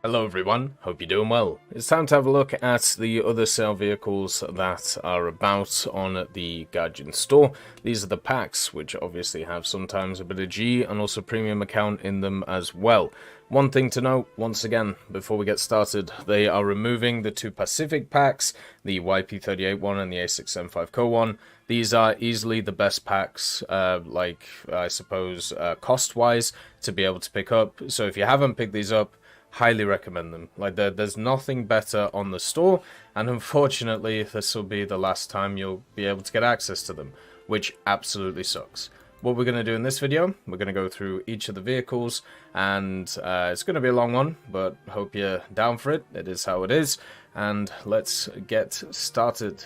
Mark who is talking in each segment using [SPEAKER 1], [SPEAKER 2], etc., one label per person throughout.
[SPEAKER 1] Hello everyone, hope you're doing well. It's time to have a look at the other sale vehicles that are about on the Gaijin store. These are the packs, which obviously have sometimes a bit of G and also premium account in them as well. One thing to note, once again, before we get started, they are removing the two Pacific packs, the YP38 one and the A6M5 Ko one. These are easily the best packs, I suppose, cost-wise, to be able to pick up. So if you haven't picked these up, highly recommend them. Like, there's nothing better on the store, and unfortunately this will be the last time you'll be able to get access to them, which absolutely sucks. What we're going to do in this video, we're going to go through each of the vehicles, and it's going to be a long one, but hope you're down for it. It is how it is, and let's get started.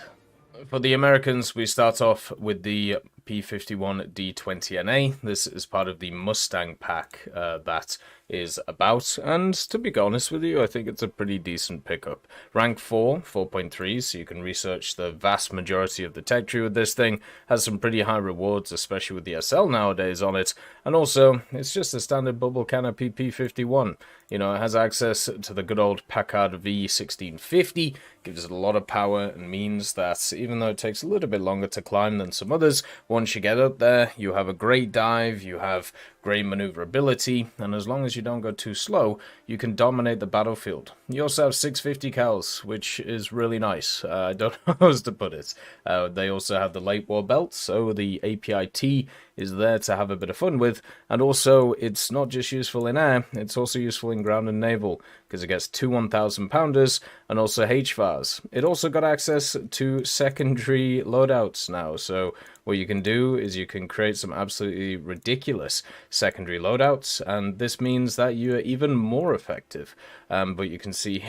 [SPEAKER 1] For the Americans, we start off with the P51D20NA. This is part of the Mustang pack that is about, and to be honest with you, I think it's a pretty decent pickup. Rank 4, 4.3, so you can research the vast majority of the tech tree with this thing. Has some pretty high rewards, especially with the SL nowadays on it, and also, it's just a standard bubble canopy P51. You know, it has access to the good old Packard V1650, gives it a lot of power, and means that even though it takes a little bit longer to climb than some others, once you get up there, you have a great dive, you have great maneuverability, and as long as you don't go too slow, you can dominate the battlefield. You also have 650 cals, which is really nice. I don't know how else to put it. They also have the late war belt, so the API-T is there to have a bit of fun with, and also it's not just useful in air, it's also useful in ground and naval, because it gets two 1,000 pounders and also HVARs. It also got access to secondary loadouts now, so what you can do is you can create some absolutely ridiculous secondary loadouts, and this means that you're even more effective. But you can see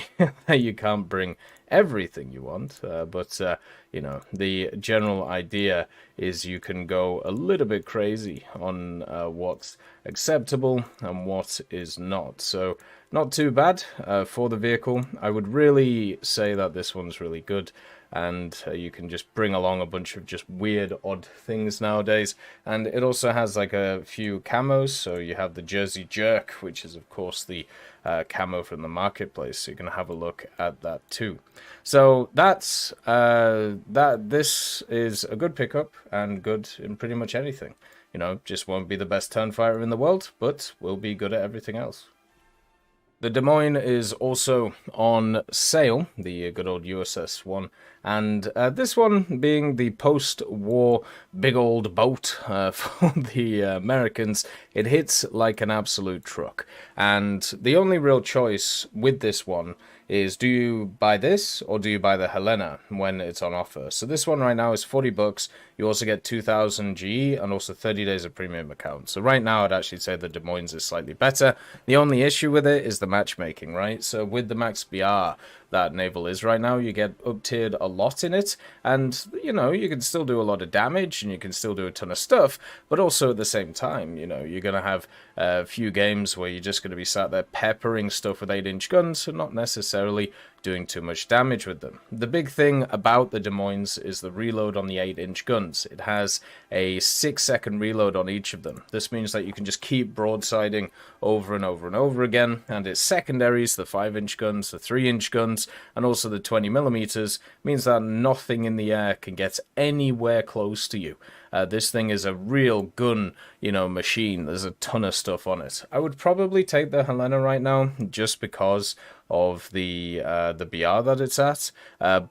[SPEAKER 1] that you can't bring everything you want, you know, the general idea is you can go a little bit crazy on what's acceptable and what is not. So not too bad for the vehicle. I would really say that this one's really good, and you can just bring along a bunch of just weird, odd things nowadays. And it also has like a few camos, so you have the Jersey Jerk, which is of course the camo from the marketplace, so you can have a look at that too. So that's this is a good pickup and good in pretty much anything. You know, just won't be the best turn fighter in the world, but will be good at everything else. The Des Moines is also on sale, the good old USS one, and this one being the post-war big old boat for the Americans, it hits like an absolute truck. And the only real choice with this one is, do you buy this or do you buy the Helena when it's on offer? So this one right now is 40 bucks. You also get 2,000 GE and also 30 days of premium account. So right now I'd actually say the Des Moines is slightly better. The only issue with it is the matchmaking, right? So with the Max BR that Naval is right now, you get up-tiered a lot in it, and you know, you can still do a lot of damage and you can still do a ton of stuff, but also at the same time, you know, you're gonna have a few games where you're just gonna be sat there peppering stuff with 8-inch guns and not necessarily doing too much damage with them. The big thing about the Des Moines is the reload on the 8-inch guns. It has a 6-second reload on each of them. This means that you can just keep broadsiding over and over and over again, and its secondaries, the 5-inch guns, the 3-inch guns, and also the 20mm, means that nothing in the air can get anywhere close to you. This thing is a real gun, you know, machine. There's a ton of stuff on it. I would probably take the Helena right now just because of the BR that it's at,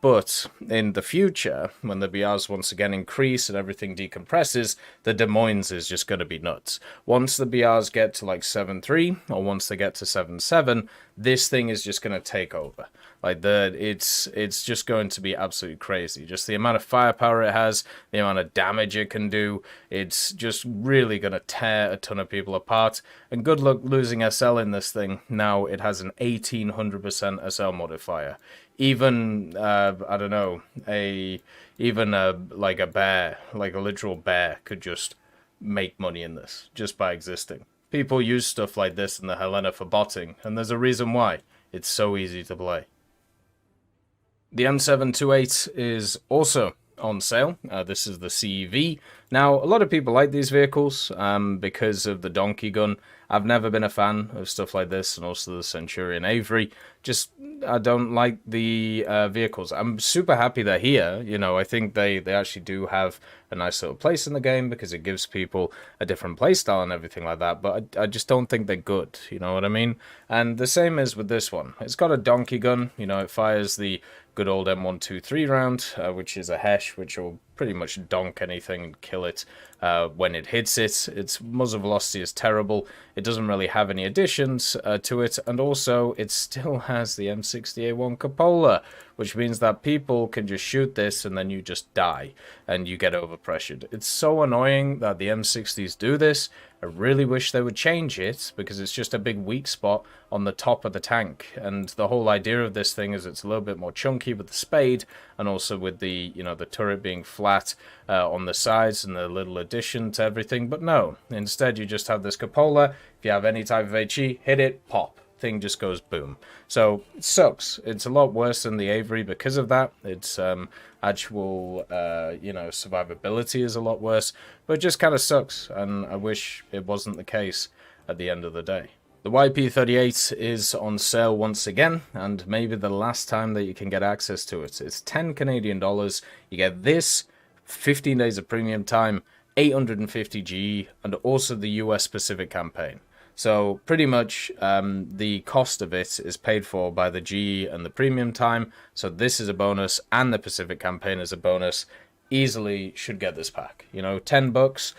[SPEAKER 1] but in the future, when the BRs once again increase and everything decompresses, the Des Moines is just going to be nuts. Once the BRs get to like 7.3 or once they get to 7.7, this thing is just going to take over. Like it's just going to be absolutely crazy. Just the amount of firepower it has, the amount of damage it can do, it's just really going to tear a ton of people apart. And good luck losing SL in this thing. Now it has an 1800% SL modifier. Even I don't know, like a bear, like a literal bear, could just make money in this just by existing. People use stuff like this in the Helena for botting, and there's a reason why. It's so easy to play. The M728 is also on sale. This is the CEV. Now, a lot of people like these vehicles because of the donkey gun. I've never been a fan of stuff like this, and also the Centurion AVRE. Just, I don't like the vehicles. I'm super happy they're here. You know, I think they actually do have a nice little place in the game because it gives people a different playstyle and everything like that, but I just don't think they're good, you know what I mean? And the same is with this one. It's got a donkey gun, you know, it fires the good old M123 round, which is a HESH, which will pretty much donk anything and kill it when it hits it. Its muzzle velocity is terrible. It doesn't really have any additions to it, and also it still has the M60A1 cupola, which means that people can just shoot this and then you just die and you get overpressured. It's so annoying that the M60s do this. I really wish they would change it because it's just a big weak spot on the top of the tank, and the whole idea of this thing is it's a little bit more chunky with the spade, and also with the, you know, the turret being flat on the sides and the little addition to everything. But no, instead you just have this cupola. If you have any type of HE, hit it, pop. Thing just goes boom. So it sucks. It's a lot worse than the AVRE because of that. Its actual you know, survivability is a lot worse, but it just kind of sucks, and I wish it wasn't the case at the end of the day. The YP38 is on sale once again, and maybe the last time that you can get access to it. It's 10 Canadian dollars. You get this, 15 days of premium time, 850 GE, and also the US Pacific campaign. So pretty much the cost of it is paid for by the GE and the premium time. So this is a bonus, and the Pacific campaign is a bonus. Easily should get this pack. You know, $10.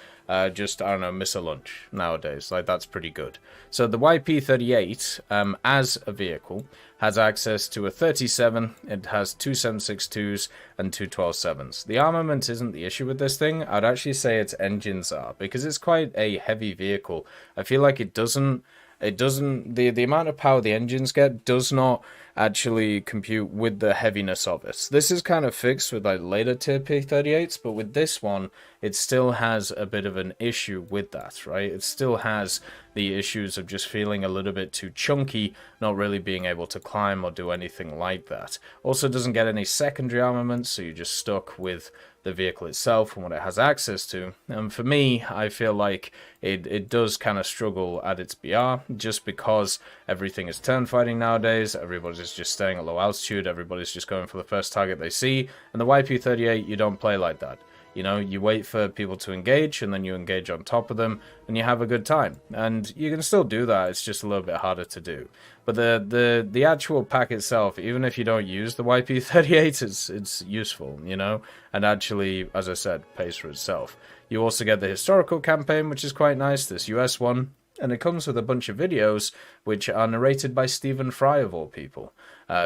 [SPEAKER 1] Just, I don't know, miss a lunch nowadays. Like, that's pretty good. So the YP38, as a vehicle, has access to a 37, it has two 7.62s and two 12.7s. The armament isn't the issue with this thing. I'd actually say its engines are, because it's quite a heavy vehicle. I feel like the amount of power the engines get does not actually compute with the heaviness of it. This is kind of fixed with like later tier P38s, but with this one, it still has a bit of an issue with that, right? It still has the issues of just feeling a little bit too chunky, not really being able to climb or do anything like that. Also doesn't get any secondary armaments, so you're just stuck with the vehicle itself and what it has access to. And for me, I feel like it does kind of struggle at its BR, just because everything is turn fighting nowadays. Everybody's just staying at low altitude, everybody's just going for the first target they see, and the YP38, you don't play like that. You know, you wait for people to engage, and then you engage on top of them, and you have a good time. And you can still do that, it's just a little bit harder to do. But the actual pack itself, even if you don't use the YP38, it's useful, you know? And actually, as I said, pays for itself. You also get the historical campaign, which is quite nice, this US one. And it comes with a bunch of videos, which are narrated by Stephen Fry, of all people.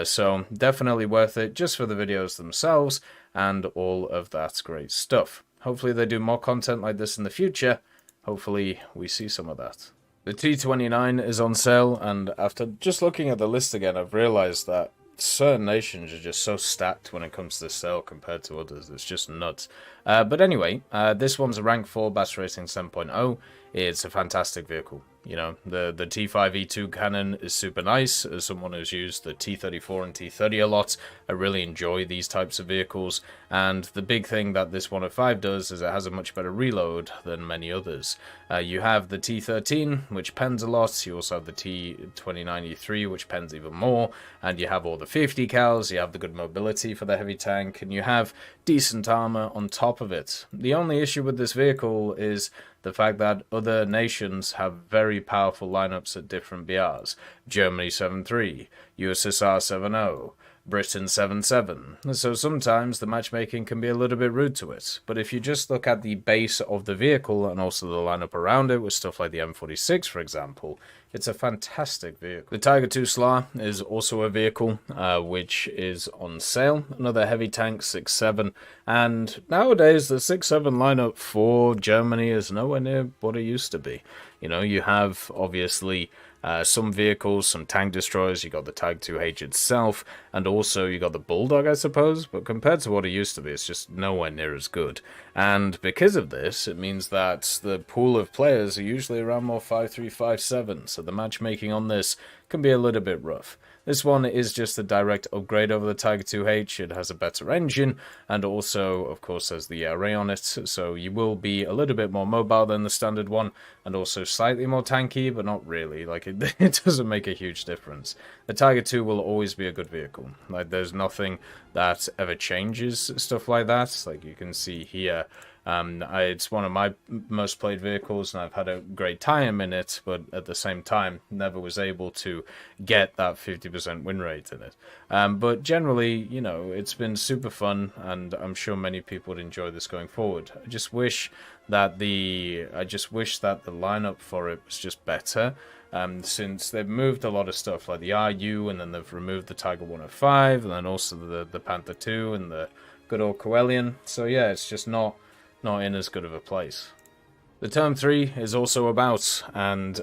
[SPEAKER 1] So definitely worth it, just for the videos themselves, and all of that great stuff. Hopefully they do more content like this in the future. Hopefully we see some of that. The T29 is on sale, and after just looking at the list again, I've realized that certain nations are just so stacked when it comes to this sale compared to others. It's just nuts. But anyway, this one's a rank 4 Bass Racing 7.0. It's a fantastic vehicle. You know, the T5E2 cannon is super nice. As someone who's used the T34 and T30 a lot, I really enjoy these types of vehicles. And the big thing that this 105 does is it has a much better reload than many others. You have the T13, which pens a lot. You also have the T29E3, which pens even more. And you have all the 50 cals. You have the good mobility for the heavy tank. And you have decent armor on top of it. The only issue with this vehicle is the fact that other nations have very powerful lineups at different BRs. Germany 7.3, USSR 7.0, Britain 7.7. So sometimes the matchmaking can be a little bit rude to it. But if you just look at the base of the vehicle and also the lineup around it with stuff like the M46, for example, it's a fantastic vehicle. The Tiger II Sla is also a vehicle which is on sale. Another heavy tank, 6.7. And nowadays, the 6.7 lineup for Germany is nowhere near what it used to be. You know, you have obviously some vehicles, some tank destroyers, you got the Tag II H itself, and also you got the Bulldog, I suppose, but compared to what it used to be, it's just nowhere near as good. And because of this, it means that the pool of players are usually around more 5-3, 5-7, so the matchmaking on this can be a little bit rough. This one is just a direct upgrade over the Tiger II-H. It has a better engine, and also, of course, has the AVRE on it, so you will be a little bit more mobile than the standard one, and also slightly more tanky, but not really. Like, it doesn't make a huge difference. The Tiger II will always be a good vehicle. Like, there's nothing that ever changes stuff like that. Like, you can see here, it's one of my most played vehicles, and I've had a great time in it, but at the same time, never was able to get that 50% win rate in it. But generally, you know, it's been super fun, and I'm sure many people would enjoy this going forward. I just wish that the lineup for it was just better. Since they've moved a lot of stuff like the RU, and then they've removed the Tiger 105, and then also the Panther 2 and the good old Coelian. So yeah, it's just not in as good of a place. The TURM 3 is also about, and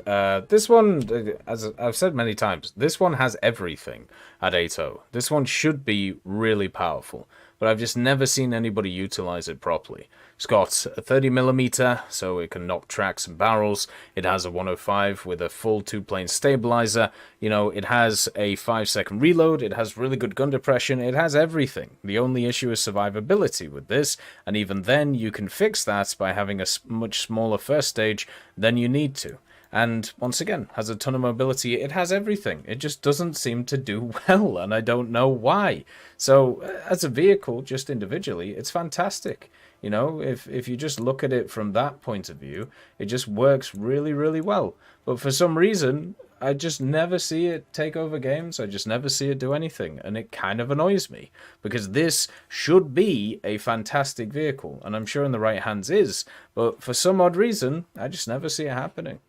[SPEAKER 1] this one, as I've said many times, this one has everything at 8.0. This one should be really powerful, but I've just never seen anybody utilize it properly. It's got a 30mm, so it can knock tracks and barrels. It has a 105 with a full 2-plane stabilizer. You know, it has a 5-second reload. It has really good gun depression. It has everything. The only issue is survivability with this, and even then you can fix that by having a much smaller first stage than you need to. And once again, has a ton of mobility. It has everything. It just doesn't seem to do well, and I don't know why. So as a vehicle, just individually, it's fantastic. You know, if you just look at it from that point of view, it just works really, really well. But for some reason, I just never see it take over games. I just never see it do anything. And it kind of annoys me, because this should be a fantastic vehicle, and I'm sure in the right hands is. But for some odd reason, I just never see it happening.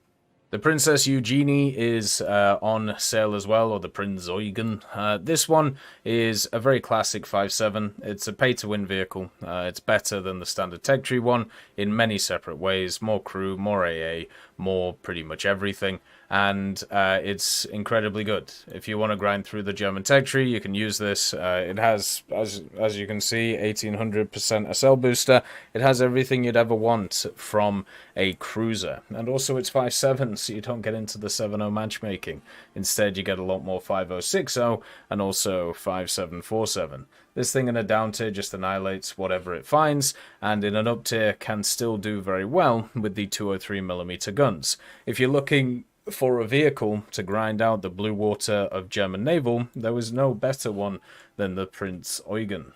[SPEAKER 1] The Princess Eugenie is on sale as well, or the Prinz Eugen. This one is a very classic 5.7. It's a pay-to-win vehicle. It's better than the standard Tech Tree one in many separate ways. More crew, more AA, more pretty much everything. And it's incredibly good. If you want to grind through the German Tech Tree, you can use this. It has, as you can see, 1800% SL booster. It has everything you'd ever want from a cruiser. And also it's 5.7, so you don't get into the 7.0 matchmaking. Instead, you get a lot more 5.0, 6.0, and also 5.7, 4.7. This thing in a down tier just annihilates whatever it finds, and in an up tier can still do very well with the 203mm guns. If you're looking for a vehicle to grind out the blue water of German naval, there was no better one than the Prinz Eugen.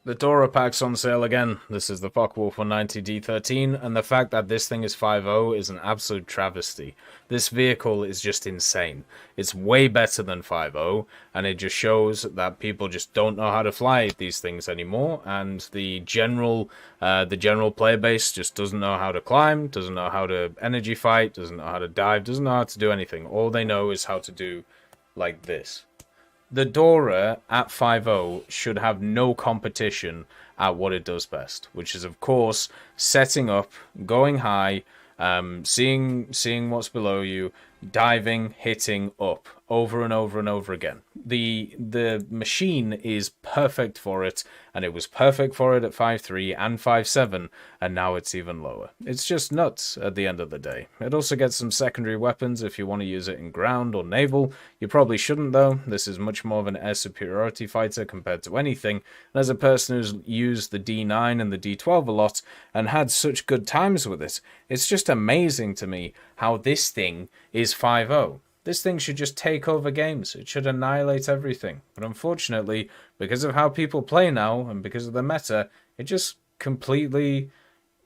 [SPEAKER 1] The Dora pack's on sale again. This is the Focke-Wulf 190D13, and the fact that this thing is 5.0 is an absolute travesty. This vehicle is just insane. It's way better than 5.0, and it just shows that people just don't know how to fly these things anymore, and the general player base just doesn't know how to climb, doesn't know how to energy fight, doesn't know how to dive, doesn't know how to do anything. All they know is how to do like this. The Dora at 5.0 should have no competition at what it does best, which is, of course, setting up, going high, seeing what's below you, diving, hitting up over and over and over again. The machine is perfect for it, and it was perfect for it at 5.3 and 5.7, and now it's even lower. It's just nuts at the end of the day. It also gets some secondary weapons if you want to use it in ground or naval. You probably shouldn't, though. This is much more of an air superiority fighter compared to anything, and as a person who's used the D9 and the D12 a lot and had such good times with it, it's just amazing to me how this thing is 5.0. This thing should just take over games. It should annihilate everything. But unfortunately, because of how people play now and because of the meta, it just completely,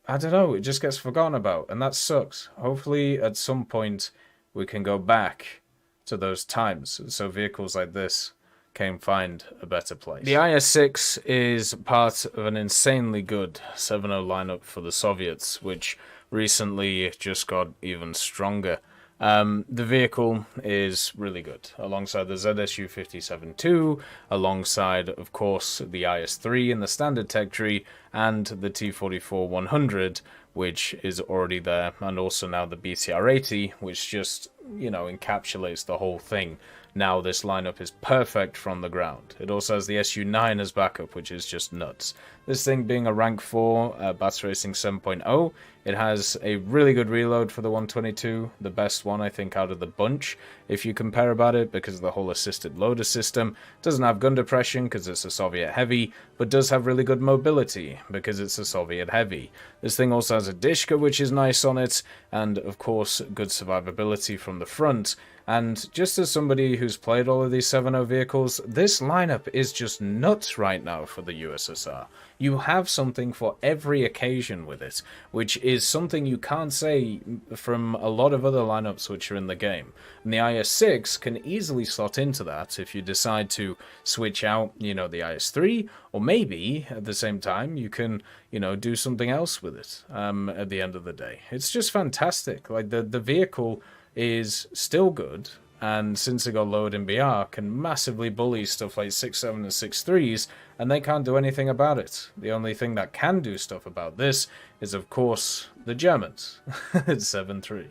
[SPEAKER 1] I don't know, it just gets forgotten about. And that sucks. Hopefully, at some point, we can go back to those times so vehicles like this can find a better place. The IS-6 is part of an insanely good 7.0 lineup for the Soviets, which recently just got even stronger. The vehicle is really good, alongside the ZSU-57-2, alongside, of course, the IS-3 and the standard tech tree, and the T-44-100, which is already there, and also now the BTR-80, which just, you know, encapsulates the whole thing. Now this lineup is perfect from the ground. It also has the SU-9 as backup, which is just nuts. This thing being a rank 4 Bats Racing 7.0, it has a really good reload for the 122, the best one I think out of the bunch, if you compare about it, because of the whole assisted loader system. Doesn't have gun depression because it's a Soviet heavy, but does have really good mobility because it's a Soviet heavy. This thing also has a Dishka, which is nice on it, and of course good survivability from the front. And just as somebody who's played all of these 7.0 vehicles, this lineup is just nuts right now for the USSR. You have something for every occasion with it, which is something you can't say from a lot of other lineups which are in the game. And the IS-6 can easily slot into that if you decide to switch out, you know, the IS-3, or maybe at the same time you can, you know, do something else with it at the end of the day. It's just fantastic. Like the vehicle is still good, and since it got lowered in BR, can massively bully stuff like 6.7 and 6.3s, and they can't do anything about it. The only thing that can do stuff about this is, of course, the Germans. It's 7.3.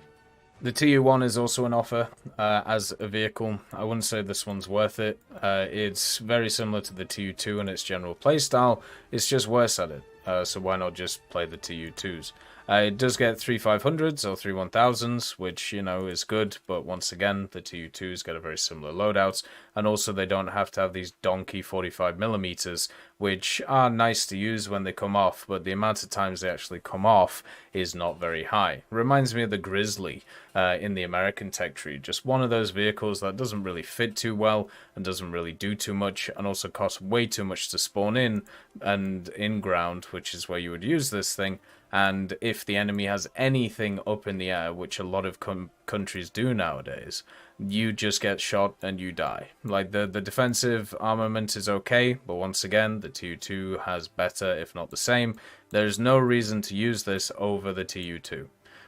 [SPEAKER 1] The TU-1 is also an offer as a vehicle. I wouldn't say this one's worth it. It's very similar to the TU-2 in its general playstyle. It's just worse at it, so why not just play the TU-2s? It does get 3 500s or 3 1000s, which, you know, is good, but once again, the TU-2s get a very similar loadout, and also they don't have to have these donkey 45mm, which are nice to use when they come off, but the amount of times they actually come off is not very high. Reminds me of the Grizzly in the American tech tree, just one of those vehicles that doesn't really fit too well, and doesn't really do too much, and also costs way too much to spawn in, and in ground, which is where you would use this thing. And if the enemy has anything up in the air, which a lot of countries do nowadays, you just get shot and you die. Like, the defensive armament is okay, but once again, the TU-2 has better, if not the same. There's no reason to use this over the TU-2,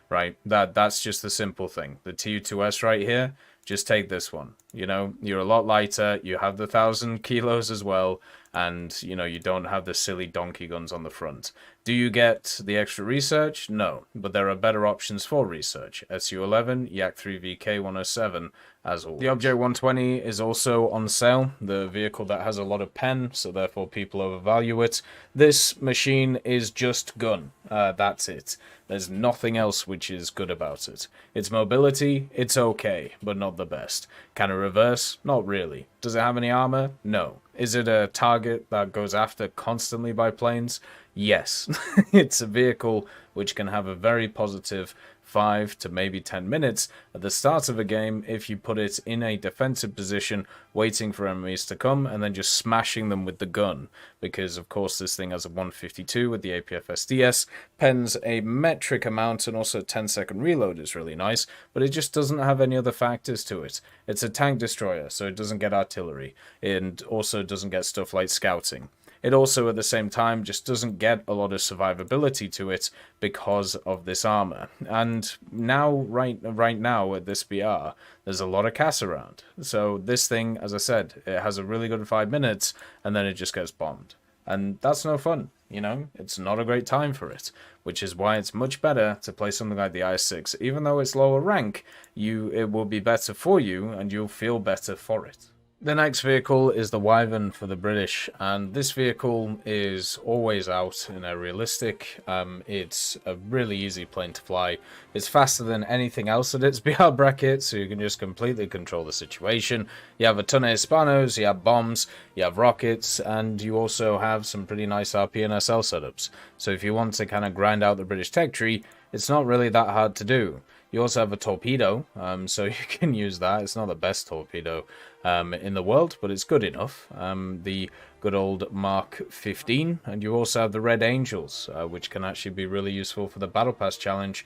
[SPEAKER 1] right? That's just the simple thing. The TU-2S right here, just take this one. You know, you're a lot lighter, you have the 1000 kilos as well, and, you know, you don't have the silly donkey guns on the front. Do you get the extra research? No, but there are better options for research. SU-11, Yak-3 VK-107, as always. The Object 120 is also on sale, the vehicle that has a lot of pen, so therefore people overvalue it. This machine is just gun. That's it. There's nothing else which is good about it. Its mobility, it's okay, but not the best. Can it reverse? Not really. Does it have any armor? No. Is it a target that goes after constantly by planes? Yes. It's a vehicle which can have a very positive 5 to maybe 10 minutes at the start of a game if you put it in a defensive position, waiting for enemies to come and then just smashing them with the gun. Because of course this thing has a 152 with the APF SDS, pens a metric amount, and also a 10-second reload is really nice, but it just doesn't have any other factors to it. It's a tank destroyer, so it doesn't get artillery, and also doesn't get stuff like scouting. It also, at the same time, just doesn't get a lot of survivability to it because of this armor. And now, right now, at this BR, there's a lot of CAS around. So this thing, as I said, it has a really good 5 minutes, and then it just gets bombed. And that's no fun, you know? It's not a great time for it, which is why it's much better to play something like the IS-6. Even though it's lower rank, it will be better for you, and you'll feel better for it. The next vehicle is the Wyvern for the British, and this vehicle is always out in a realistic. It's a really easy plane to fly. It's faster than anything else at its BR bracket, so you can just completely control the situation. You have a ton of Hispanos, you have bombs, you have rockets, and you also have some pretty nice RP and SL setups. So if you want to kind of grind out the British tech tree, it's not really that hard to do. You also have a torpedo, so you can use that. It's not the best torpedo in the world, but it's good enough. The good old Mark 15, and you also have the Red Angels, which can actually be really useful for the Battle Pass challenge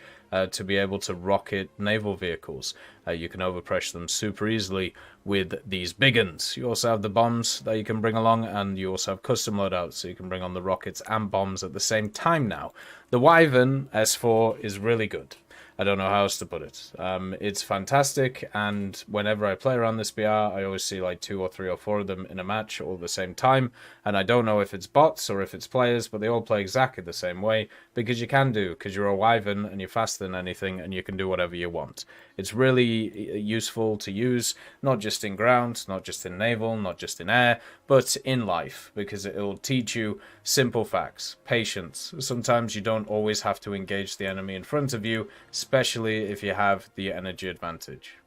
[SPEAKER 1] to be able to rocket naval vehicles. You can overpressure them super easily with these big uns. You also have the bombs that you can bring along, and you also have custom loadouts, so you can bring on the rockets and bombs at the same time now. The Wyvern S4 is really good. I don't know how else to put it. It's fantastic, and whenever I play around this BR, I always see like 2 or 3 or 4 of them in a match all at the same time, and I don't know if it's bots or if it's players, but they all play exactly the same way, because you can do, because you're a Wyvern and you're faster than anything, and you can do whatever you want. It's really useful to use, not just in ground, not just in naval, not just in air, but in life, because it will teach you simple facts, patience. Sometimes you don't always have to engage the enemy in front of you, especially if you have the energy advantage.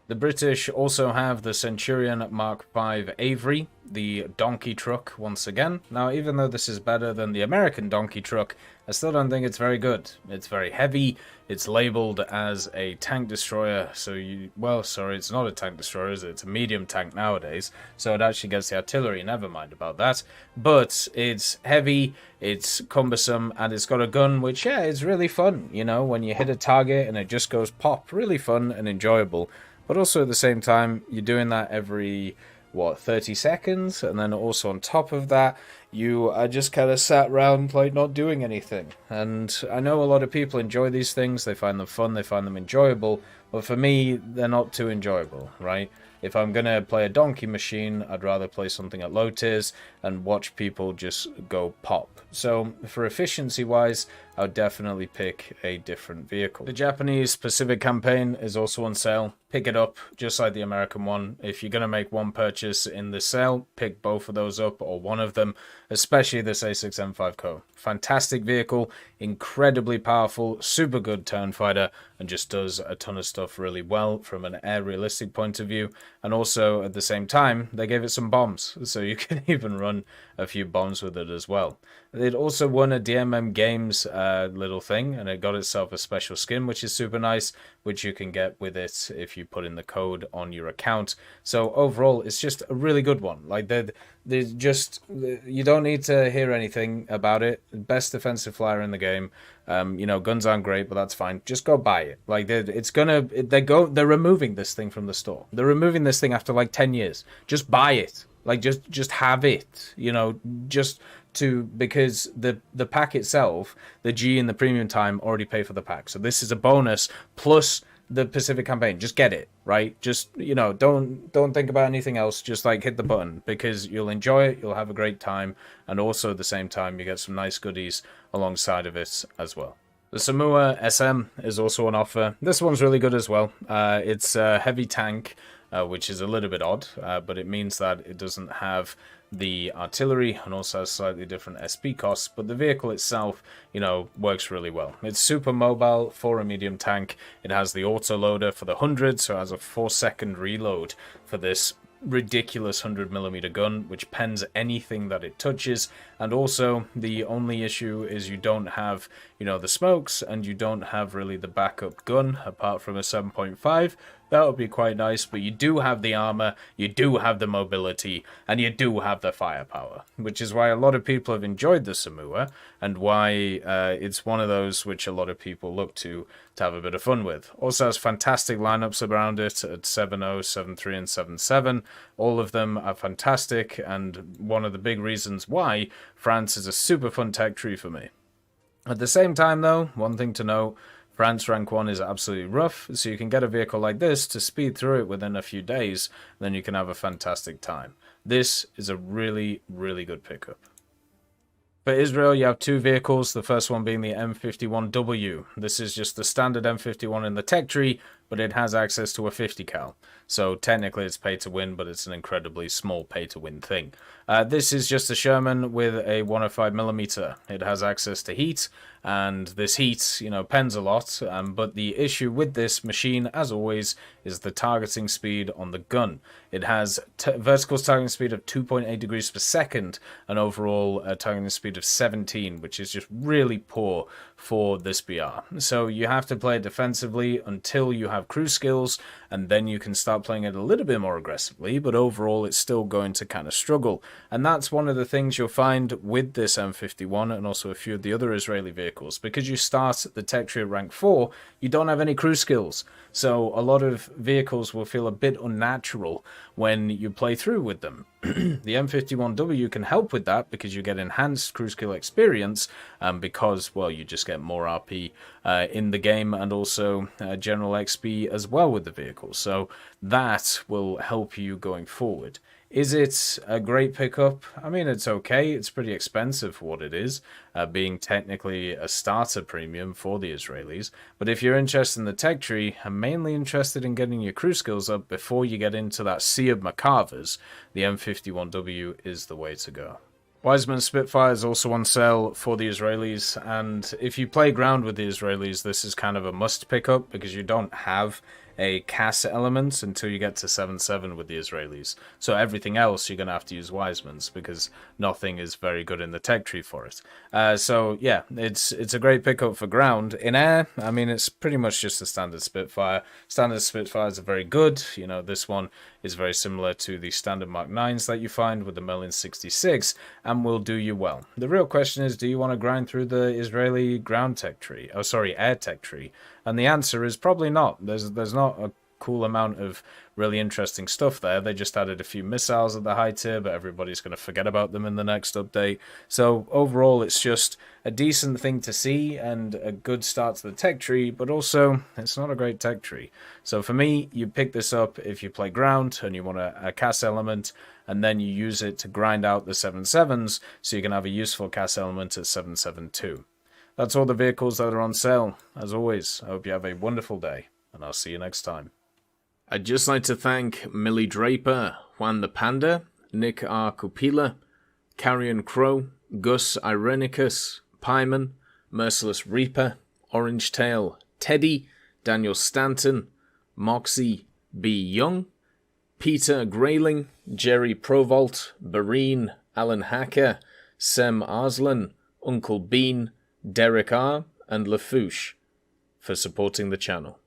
[SPEAKER 1] The British also have the Centurion Mk AVRE, the donkey truck once again. Now, even though this is better than the American donkey truck, I still don't think it's very good. It's very heavy, it's labeled as a tank destroyer, so it's not a tank destroyer, is it? It's a medium tank nowadays, so it actually gets the artillery, never mind about that. But it's heavy, it's cumbersome, and it's got a gun which, yeah, is really fun, you know, when you hit a target and it just goes pop, really fun and enjoyable. But also at the same time, you're doing that every, 30 seconds? And then also on top of that, you are just kind of sat around like not doing anything. And I know a lot of people enjoy these things, they find them fun, they find them enjoyable, but for me, they're not too enjoyable, right? If I'm going to play a donkey machine, I'd rather play something at low tiers and watch people just go pop. So for efficiency wise, I would definitely pick a different vehicle. The Japanese Pacific campaign is also on sale. Pick it up, just like the American one. If you're going to make one purchase in this sale, pick both of those up or one of them, especially this A6M5 Ko. Fantastic vehicle, incredibly powerful, super good turn fighter, and just does a ton of stuff really well from an air realistic point of view. And also, at the same time, they gave it some bombs, so you can even run a few bombs with it as well. It also won a DMM Games little thing, and it got itself a special skin, which is super nice, which you can get with it if you put in the code on your account. So overall, it's just a really good one. Like, there's just, you don't need to hear anything about it. Best defensive flyer in the game. You know, guns aren't great, but that's fine. Just go buy it. Like, they're removing this thing from the store. They're removing this thing after like 10 years. Just buy it. Like, just have it. You know, because the pack itself, the G and the premium time already pay for the pack. So this is a bonus plus the Pacific campaign. Just get it, right? Just, you know, don't think about anything else. Just like hit the button, because you'll enjoy it, you'll have a great time, and also at the same time you get some nice goodies alongside of it as well. The Somua SM is also on offer. This one's really good as well. It's a heavy tank, which is a little bit odd, but it means that it doesn't have the artillery and also has slightly different SP costs, but the vehicle itself, you know, works really well. It's super mobile for a medium tank. It has the auto loader for the 100, so it has a 4-second reload for this ridiculous 100mm gun, which pens anything that it touches. And also, the only issue is you don't have, you know, the smokes, and you don't have really the backup gun apart from a 7.5. That would be quite nice, but you do have the armor, you do have the mobility, and you do have the firepower, which is why a lot of people have enjoyed the Somua, and why it's one of those which a lot of people look to have a bit of fun with. Also has fantastic lineups around it at 7.0, 7.3, and 7.7. All of them are fantastic, and one of the big reasons why France is a super fun tech tree for me. At the same time, though, one thing to note, France rank 1 is absolutely rough, so you can get a vehicle like this to speed through it within a few days, then you can have a fantastic time. This is a really, really good pickup. For Israel, you have two vehicles, the first one being the M51W. This is just the standard M51 in the tech tree, but it has access to a 50 cal. So technically it's pay to win, but it's an incredibly small pay to win thing. This is just a Sherman with a 105mm. It has access to heat, and this heat, you know, pens a lot, but the issue with this machine, as always, is the targeting speed on the gun. It has vertical targeting speed of 2.8 degrees per second, and overall targeting speed of 17, which is just really poor for this BR. So you have to play it defensively until you have cruise skills, and then you can start playing it a little bit more aggressively, but overall it's still going to kind of struggle. And that's one of the things you'll find with this M51 and also a few of the other Israeli vehicles. Because you start the tech tree at rank 4, you don't have any cruise skills. So a lot of vehicles will feel a bit unnatural when you play through with them. The M51W can help with that because you get enhanced cruise skill experience because, well, you just get more RP in the game, and also general XP as well with the vehicle. So that will help you going forward. Is it a great pickup? I mean, it's okay. It's pretty expensive for what it is, being technically a starter premium for the Israelis. But if you're interested in the tech tree, I'm mainly interested in getting your crew skills up before you get into that sea of macavers. The M51W is the way to go. Weizman Spitfire is also on sale for the Israelis, and if you play ground with the Israelis, this is kind of a must pick up because you don't have a CAS element until you get to 7.7 with the Israelis. So everything else you're going to have to use Weizman's because nothing is very good in the tech tree for it. So yeah, it's a great pickup for ground. In air, I mean, it's pretty much just a standard Spitfire. Standard Spitfires are very good. You know, this one is very similar to the standard Mark 9s that you find with the Merlin 66 and will do you well. The real question is, do you want to grind through the Israeli ground tech tree? Oh, sorry, air tech tree. And the answer is probably not. There's not a cool amount of really interesting stuff there. They just added a few missiles at the high tier, but everybody's going to forget about them in the next update. So overall, it's just a decent thing to see and a good start to the tech tree, but also it's not a great tech tree. So for me, you pick this up if you play ground and you want a CAS element, and then you use it to grind out the 7.7s so you can have a useful CAS element at 7.7.2. That's all the vehicles that are on sale. As always, I hope you have a wonderful day, and I'll see you next time. I'd just like to thank Millie Draper, Juan the Panda, Nick R. Kupila, Carrion Crow, Gus Irenicus, Pyman, Merciless Reaper, Orange Tail, Teddy, Daniel Stanton, Moxie B. Young, Peter Grayling, Jerry Provolt, Bareen, Alan Hacker, Sem Arslan, Uncle Bean, Derek R. and Lafouche for supporting the channel.